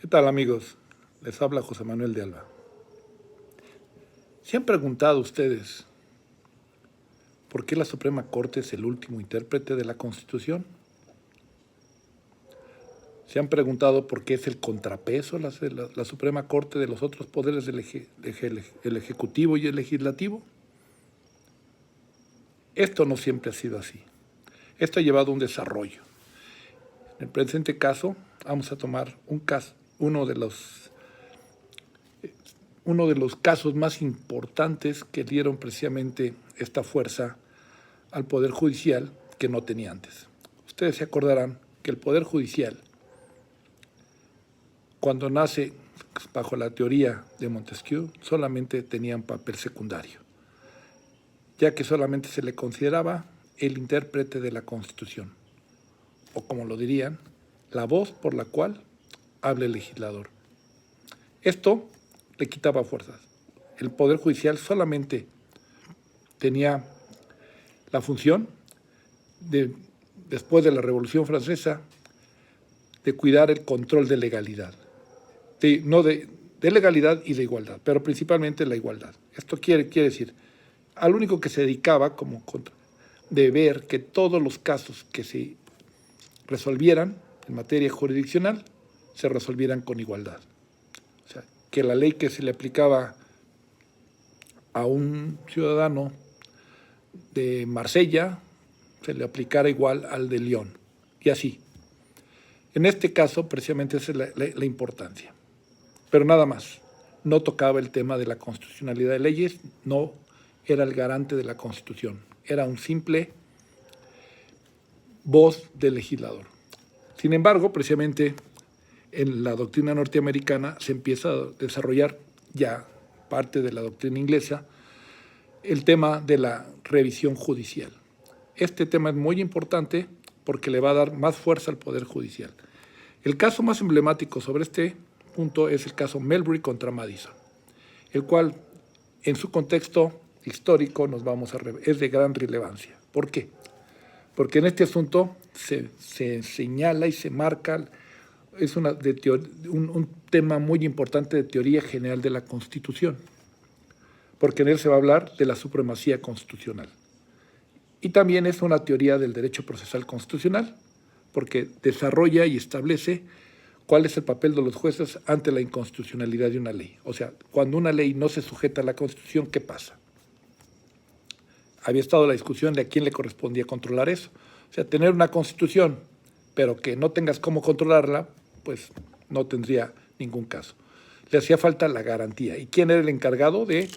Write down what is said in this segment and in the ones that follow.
¿Qué tal, amigos? Les habla José Manuel de Alba. ¿Se han preguntado ustedes por qué la Suprema Corte es el último intérprete de la Constitución? ¿Se han preguntado por qué es el contrapeso la Suprema Corte de los otros poderes del el Ejecutivo y el Legislativo? Esto no siempre ha sido así. Esto ha llevado a un desarrollo. En el presente caso, vamos a tomar uno de los casos más importantes que dieron precisamente esta fuerza al Poder Judicial que no tenía antes. Ustedes se acordarán que el Poder Judicial, cuando nace bajo la teoría de Montesquieu, solamente tenía un papel secundario, ya que solamente se le consideraba el intérprete de la Constitución, o como lo dirían, la voz por la cual habla el legislador. Esto le quitaba fuerzas. El Poder Judicial solamente tenía la función después de la Revolución Francesa, de cuidar el control de legalidad, de legalidad y de igualdad, pero principalmente la igualdad. Esto quiere decir, al único que se dedicaba de ver que todos los casos que se resolvieran en materia jurisdiccional se resolvieran con igualdad. O sea, que la ley que se le aplicaba a un ciudadano de Marsella se le aplicara igual al de León, y así. En este caso, precisamente esa es la importancia. Pero nada más, no tocaba el tema de la constitucionalidad de leyes, no era el garante de la Constitución, era un simple voz del legislador. Sin embargo, precisamente en la doctrina norteamericana se empieza a desarrollar ya parte de la doctrina inglesa el tema de la revisión judicial. Este tema es muy importante porque le va a dar más fuerza al Poder Judicial. El caso más emblemático sobre este punto es el caso Marbury contra Madison, el cual en su contexto histórico es de gran relevancia. ¿Por qué? Porque en este asunto se señala y se marca, es un tema muy importante de teoría general de la Constitución, porque en él se va a hablar de la supremacía constitucional. Y también es una teoría del derecho procesal constitucional, porque desarrolla y establece cuál es el papel de los jueces ante la inconstitucionalidad de una ley. O sea, cuando una ley no se sujeta a la Constitución, ¿qué pasa? Había estado la discusión de a quién le correspondía controlar eso. O sea, tener una Constitución, pero que no tengas cómo controlarla, pues no tendría ningún caso. Le hacía falta la garantía. ¿Y quién era el encargado de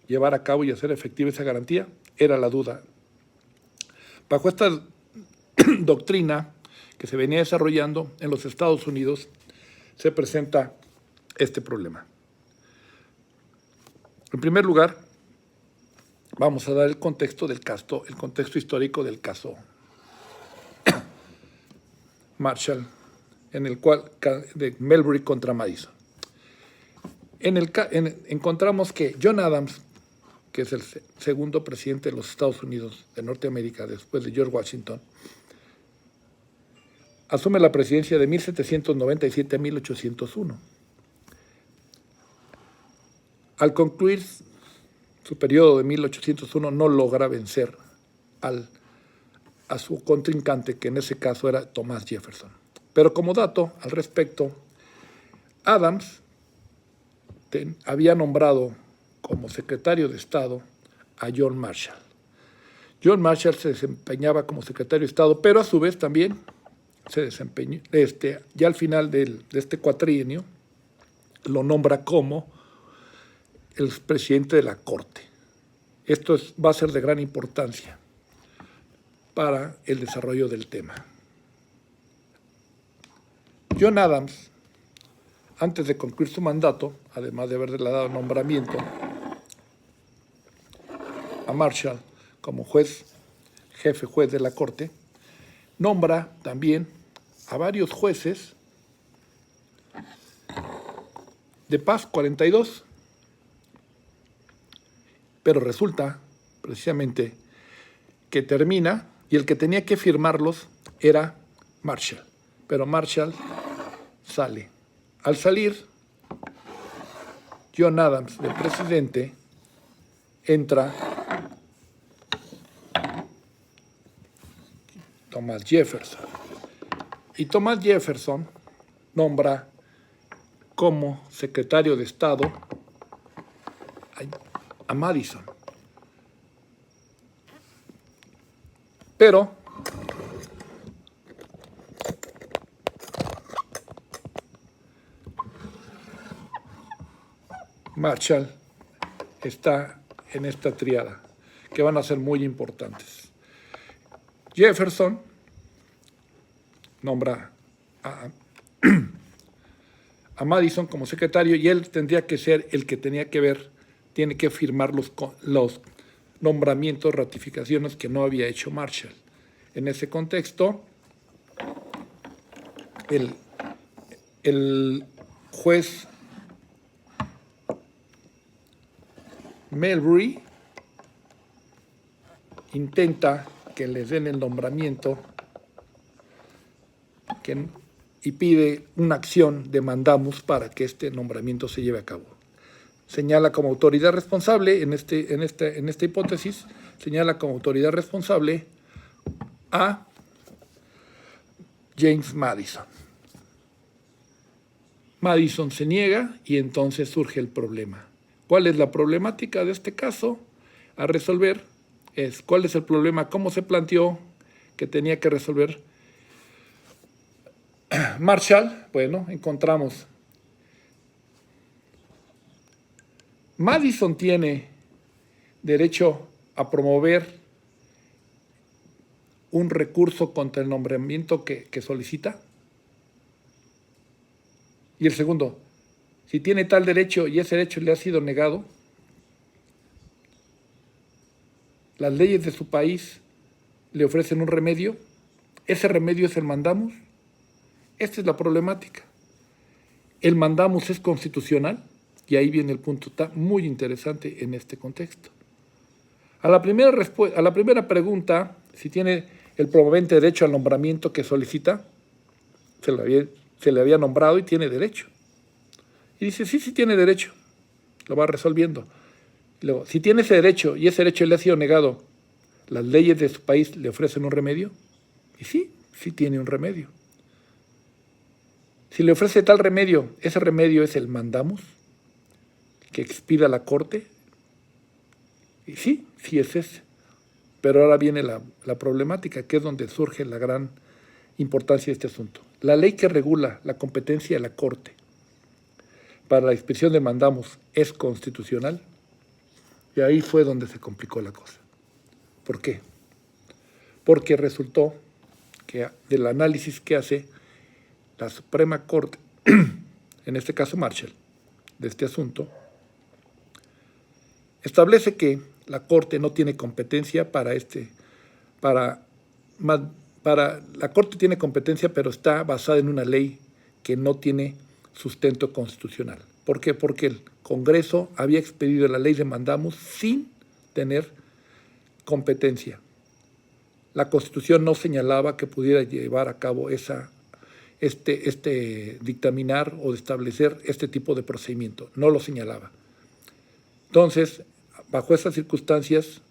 llevar a cabo y hacer efectiva esa garantía? Era la duda. Bajo esta doctrina que se venía desarrollando en los Estados Unidos, se presenta este problema. En primer lugar, vamos a dar el contexto histórico del caso Marshall, de Marbury contra Madison. Encontramos que John Adams, que es el segundo presidente de los Estados Unidos de Norteamérica después de George Washington, asume la presidencia de 1797 a 1801. Al concluir su periodo de 1801 no logra vencer a su contrincante, que en ese caso era Thomas Jefferson. Pero como dato al respecto, Adams había nombrado como secretario de Estado a John Marshall. John Marshall se desempeñaba como secretario de Estado, pero a su vez también se desempeñó, ya al final de este cuatrienio, lo nombra como el presidente de la Corte. Esto va a ser de gran importancia para el desarrollo del tema. John Adams, antes de concluir su mandato, además de haberle dado nombramiento a Marshall como jefe juez de la Corte, nombra también a varios jueces de paz, 42, pero resulta precisamente que termina y el que tenía que firmarlos era Marshall, pero Marshall sale Al salir John Adams de presidente, entra Thomas Jefferson. Y Thomas Jefferson nombra como secretario de Estado a Madison. Pero Marshall está en esta tríada, que van a ser muy importantes. Jefferson nombra a Madison como secretario y él tendría que ser el que tenía que ver, tiene que firmar los nombramientos, ratificaciones que no había hecho Marshall. En ese contexto, el juez Melbury intenta que les den el nombramiento y pide una acción de mandamus para que este nombramiento se lleve a cabo. Señala como autoridad responsable, en esta hipótesis, señala como autoridad responsable a James Madison. Madison se niega y entonces surge el problema. ¿Cuál es la problemática de este caso a resolver? ¿Cuál es el problema? ¿Cómo se planteó que tenía que resolver Marshall? Bueno, encontramos. Madison tiene derecho a promover un recurso contra el nombramiento que solicita. Y el segundo, si tiene tal derecho y ese derecho le ha sido negado, las leyes de su país le ofrecen un remedio, ese remedio es el mandamus. Esta es la problemática. El mandamus es constitucional y ahí viene el punto, está muy interesante en este contexto. A la primera pregunta, si tiene el promovente derecho al nombramiento que solicita, se le había nombrado y tiene derecho. Y dice, sí tiene derecho, lo va resolviendo. Luego, si tiene ese derecho y ese derecho le ha sido negado, ¿las leyes de su país le ofrecen un remedio? Y sí tiene un remedio. Si le ofrece tal remedio, ese remedio es el mandamus, que expida la Corte. Y sí es ese. Pero ahora viene la problemática, que es donde surge la gran importancia de este asunto. La ley que regula la competencia de la Corte para la expedición de mandamus es constitucional, y ahí fue donde se complicó la cosa. ¿Por qué? Porque resultó que del análisis que hace la Suprema Corte, en este caso Marshall, de este asunto, establece que la Corte no tiene competencia la Corte tiene competencia, pero está basada en una ley que no tiene sustento constitucional. ¿Por qué? Porque el Congreso había expedido la ley de mandamus sin tener competencia. La Constitución no señalaba que pudiera llevar a cabo dictaminar o establecer este tipo de procedimiento, no lo señalaba. Entonces, bajo esas circunstancias,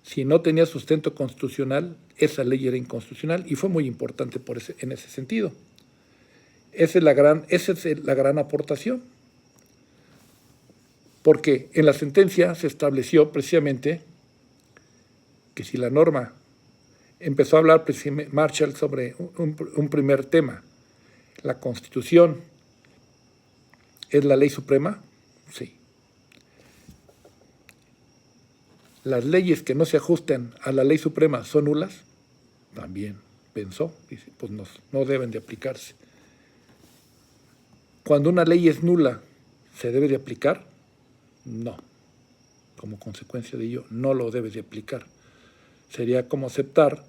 si no tenía sustento constitucional, esa ley era inconstitucional y fue muy importante en ese sentido. Esa es la gran aportación, porque en la sentencia se estableció precisamente que si la norma empezó a hablar Marshall sobre un primer tema, ¿la Constitución es la ley suprema? Sí. ¿Las leyes que no se ajusten a la ley suprema son nulas? También pensó, dice, pues no deben de aplicarse. Cuando una ley es nula, ¿se debe de aplicar? No. Como consecuencia de ello, no lo debe de aplicar. Sería como aceptar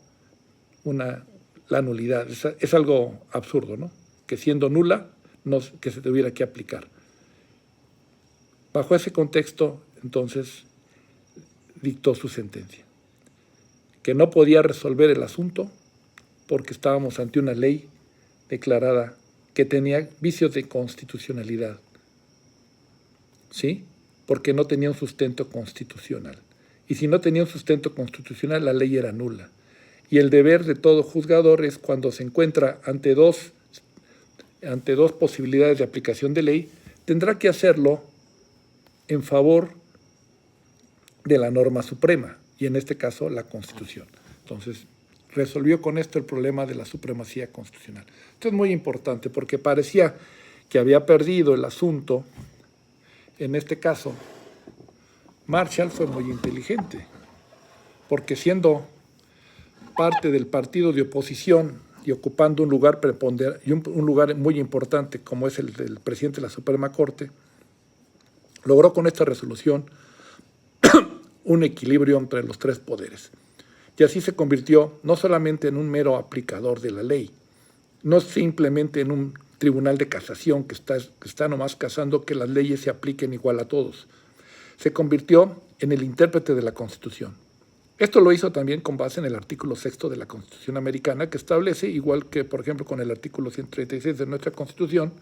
la nulidad. Es algo absurdo, ¿no? Que siendo nula, que se tuviera que aplicar. Bajo ese contexto, entonces, dictó su sentencia, que no podía resolver el asunto porque estábamos ante una ley declarada que tenía vicios de constitucionalidad, ¿sí? Porque no tenía un sustento constitucional. Y si no tenía un sustento constitucional, la ley era nula. Y el deber de todo juzgador es, cuando se encuentra ante dos posibilidades de aplicación de ley, tendrá que hacerlo en favor de la norma suprema, y en este caso la Constitución. Entonces, resolvió con esto el problema de la supremacía constitucional. Esto es muy importante porque parecía que había perdido el asunto. En este caso, Marshall fue muy inteligente, porque siendo parte del partido de oposición y ocupando un lugar preponderante y un lugar muy importante como es el del presidente de la Suprema Corte, logró con esta resolución un equilibrio entre los tres poderes. Y así se convirtió no solamente en un mero aplicador de la ley, no simplemente en un tribunal de casación que está nomás casando que las leyes se apliquen igual a todos. Se convirtió en el intérprete de la Constitución. Esto lo hizo también con base en el artículo 6 de la Constitución americana, que establece, igual que, por ejemplo, con el artículo 136 de nuestra Constitución,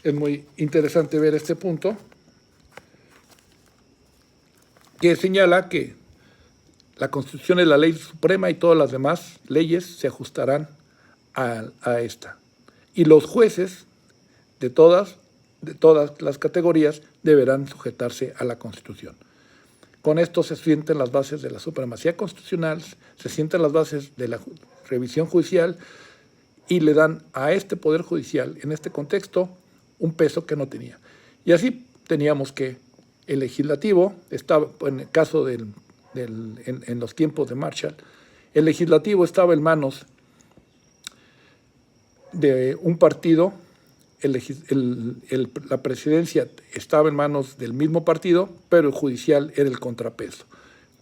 es muy interesante ver este punto, que señala que la Constitución es la ley suprema y todas las demás leyes se ajustarán a esta. Y los jueces de todas las categorías deberán sujetarse a la Constitución. Con esto se sienten las bases de la supremacía constitucional, se sienten las bases de la revisión judicial y le dan a este Poder Judicial, en este contexto, un peso que no tenía. Y así teníamos que el legislativo, estaba, en el caso en los tiempos de Marshall, el legislativo estaba en manos de un partido, la presidencia estaba en manos del mismo partido, pero el judicial era el contrapeso.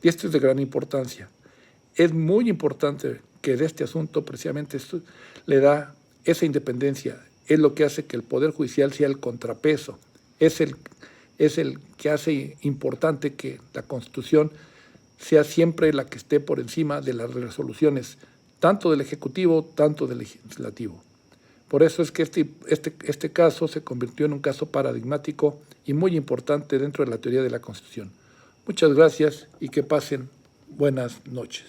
Y esto es de gran importancia. Es muy importante que de este asunto, precisamente esto, le da esa independencia, es lo que hace que el Poder Judicial sea el contrapeso, es el que hace importante que la Constitución sea siempre la que esté por encima de las resoluciones, tanto del Ejecutivo, tanto del Legislativo. Por eso es que este caso se convirtió en un caso paradigmático y muy importante dentro de la teoría de la Constitución. Muchas gracias y que pasen buenas noches.